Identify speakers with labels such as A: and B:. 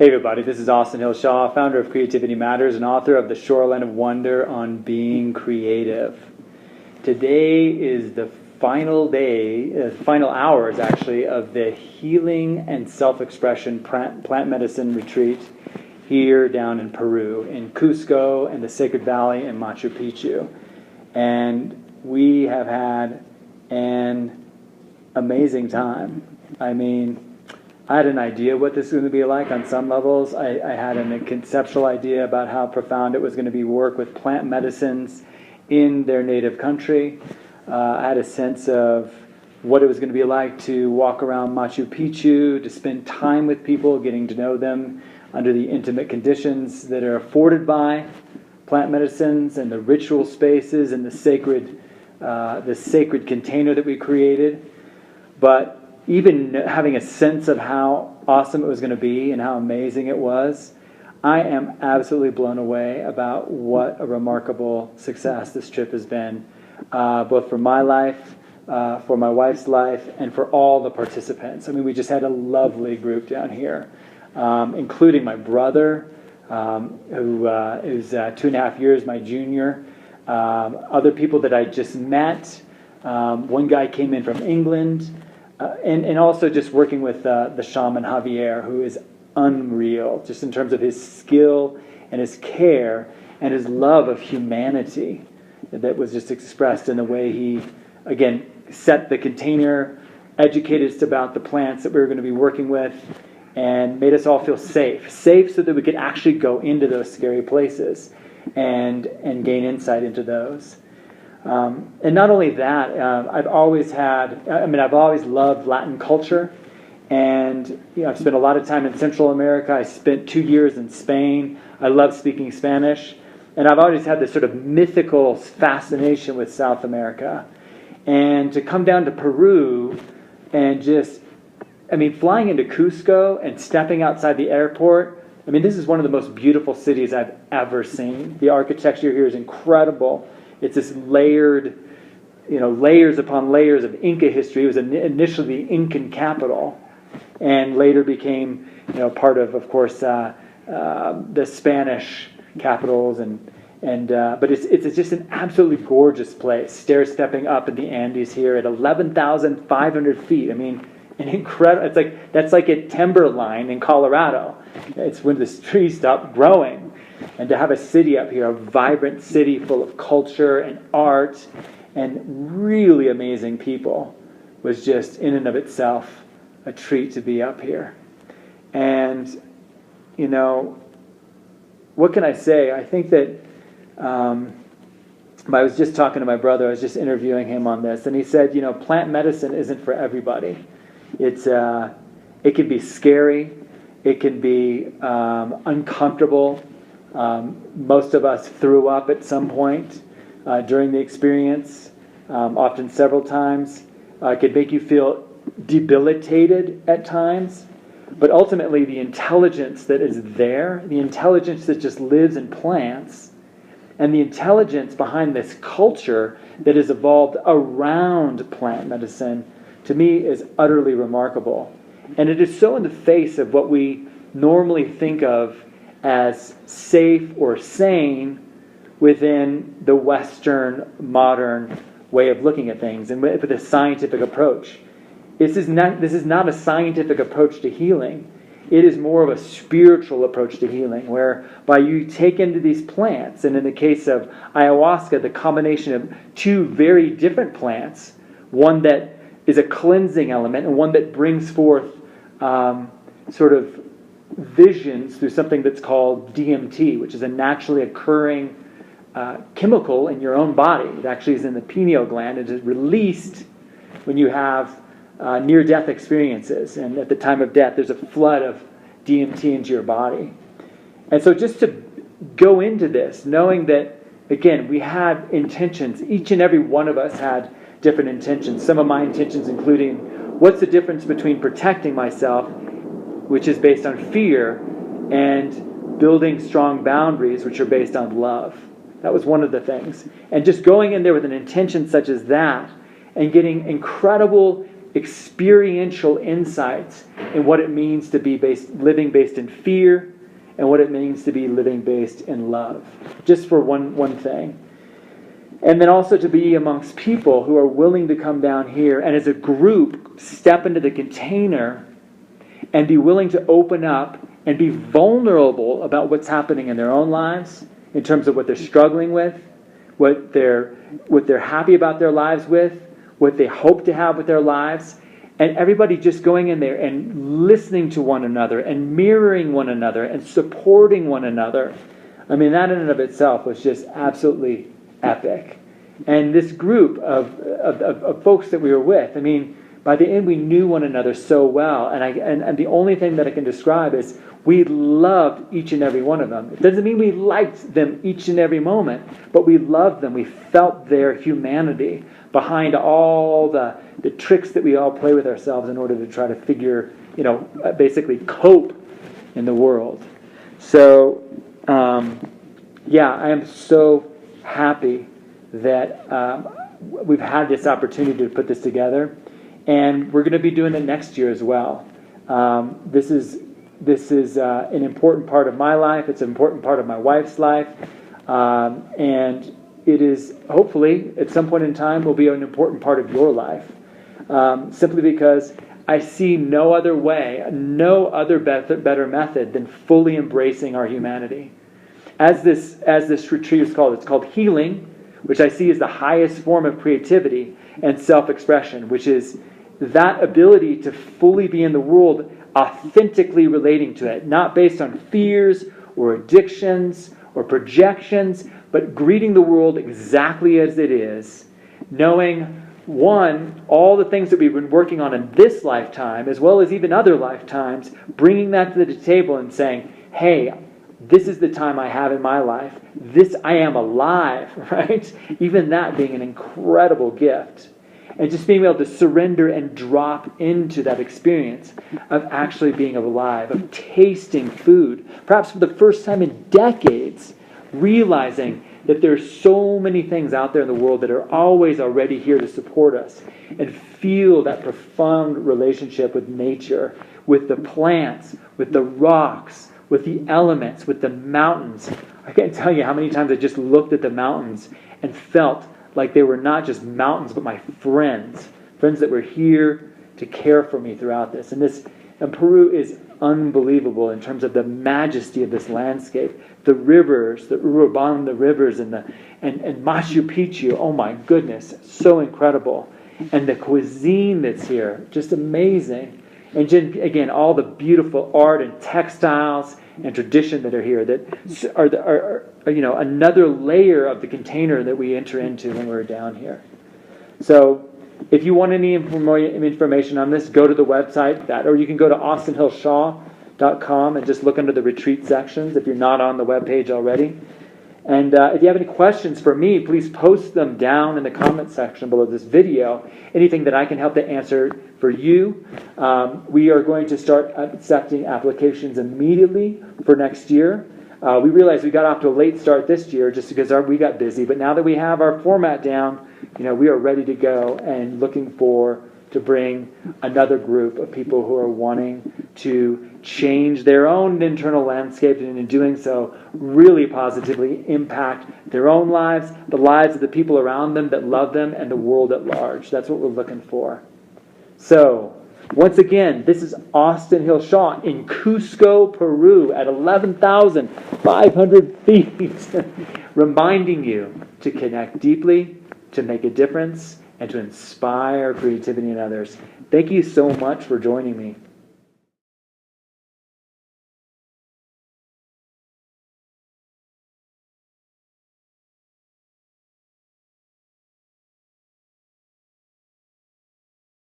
A: Hey everybody, this is Austin Hillshaw, founder of Creativity Matters and author of The Shoreline of Wonder on Being Creative. Today is the final day, final hours actually, of the Healing and Self-Expression Plant Medicine Retreat here down in Peru, in Cusco and the Sacred Valley in Machu Picchu. And we have had an amazing time. I mean, I had an idea what this was going to be like on some levels. I had a conceptual idea about how profound it was going to be work with plant medicines in their native country. I had a sense of what it was going to be like to walk around Machu Picchu, to spend time with people, getting to know them under the intimate conditions that are afforded by plant medicines and the ritual spaces and the sacred container that we created. But even having a sense of how awesome it was going to be and how amazing it was, I am absolutely blown away about what a remarkable success this trip has been, both for my life, for my wife's life, and for all the participants. I mean, we just had a lovely group down here, including my brother, who is 2.5 years my junior, other people that I just met. One guy came in from England. And also just working with the shaman Javier, who is unreal, just in terms of his skill and his care and his love of humanity that was just expressed in the way he, again, set the container, educated us about the plants that we were going to be working with, and made us all feel safe so that we could actually go into those scary places and gain insight into those. And not only that, I've always loved Latin culture, and I've spent a lot of time in Central America. I spent 2 years in Spain. I love speaking Spanish, and I've always had this sort of mythical fascination with South America. And to come down to Peru and flying into Cusco and stepping outside the airport, this is one of the most beautiful cities I've ever seen. The architecture here is incredible. It's this layered, layers upon layers of Inca history. It was initially the Incan capital, and later became, part of course, the Spanish capitals. But it's just an absolutely gorgeous place. Stair stepping up in the Andes here at 11,500 feet. An incredible. That's like at Timberline in Colorado. It's when the trees stop growing. And to have a city up here, a vibrant city full of culture and art and really amazing people, was just in and of itself a treat to be up here. And, what can I say? I think that I was just talking to my brother. I was just interviewing him on this. And he said, plant medicine isn't for everybody. It can be scary. It can be uncomfortable. Most of us threw up at some point during the experience, often several times. It could make you feel debilitated at times. But ultimately, the intelligence that is there, the intelligence that just lives in plants, and the intelligence behind this culture that has evolved around plant medicine, to me, is utterly remarkable. And it is so in the face of what we normally think of as safe or sane within the Western modern way of looking at things and with a scientific approach. This is not a scientific approach to healing. It is more of a spiritual approach to healing, whereby you take into these plants, and in the case of ayahuasca, the combination of two very different plants, one that is a cleansing element and one that brings forth sort of visions through something that's called DMT, which is a naturally occurring chemical in your own body. It actually is in the pineal gland. It is released when you have near-death experiences. And at the time of death, there's a flood of DMT into your body. And so just to go into this, knowing that, again, we had intentions. Each and every one of us had different intentions. Some of my intentions including, what's the difference between protecting myself, which is based on fear, and building strong boundaries, which are based on love. That was one of the things. And just going in there with an intention such as that, and getting incredible experiential insights in what it means to be living based in fear and what it means to be living based in love. Just for one thing. And then also to be amongst people who are willing to come down here and as a group step into the container and be willing to open up and be vulnerable about what's happening in their own lives in terms of what they're struggling with, what they're happy about their lives with, what they hope to have with their lives, and everybody just going in there and listening to one another and mirroring one another and supporting one another. I mean, that in and of itself was just absolutely epic. And this group of folks that we were with, I mean, by the end we knew one another so well, and the only thing that I can describe is we loved each and every one of them. It doesn't mean we liked them each and every moment, but we loved them. We felt their humanity behind all the tricks that we all play with ourselves in order to try to figure, basically cope in the world. So, I am so happy that we've had this opportunity to put this together, and we're going to be doing it next year as well. This is an important part of my life. It's an important part of my wife's life, and it is hopefully at some point in time will be an important part of your life. Simply because I see no other way, no other better method than fully embracing our humanity. As this retreat is called, it's called healing, which I see as the highest form of creativity and self-expression, which is that ability to fully be in the world, authentically relating to it, not based on fears or addictions or projections, but greeting the world exactly as it is, knowing, one, all the things that we've been working on in this lifetime, as well as even other lifetimes, bringing that to the table and saying, hey, this is the time I have in my life. I am alive, right? Even that being an incredible gift. And just being able to surrender and drop into that experience of actually being alive, of tasting food, perhaps for the first time in decades, realizing that there's so many things out there in the world that are always already here to support us, and feel that profound relationship with nature, with the plants, with the rocks, with the elements, with the mountains. I can't tell you how many times I just looked at the mountains and felt like they were not just mountains, but my friends that were here to care for me throughout this. And Peru is unbelievable in terms of the majesty of this landscape. The rivers, the Urubamba rivers, and Machu Picchu. Oh my goodness, so incredible. And the cuisine that's here, just amazing. And again, all the beautiful art and textiles and tradition that are here that are another layer of the container that we enter into when we're down here. So if you want any information on this, go to the website, or you can go to austinhillshaw.com and just look under the retreat sections if you're not on the webpage already. And if you have any questions for me, please post them down in the comment section below this video. Anything that I can help to answer for you. We are going to start accepting applications immediately for next year. We realized we got off to a late start this year just because we got busy. But now that we have our format down, we are ready to go and looking to bring another group of people who are wanting to change their own internal landscape, and in doing so, really positively impact their own lives, the lives of the people around them that love them, and the world at large. That's what we're looking for. So, once again, this is Austin Hill Shaw in Cusco, Peru, at 11,500 feet, reminding you to connect deeply, to make a difference, and to inspire creativity in others. Thank you so much for joining me.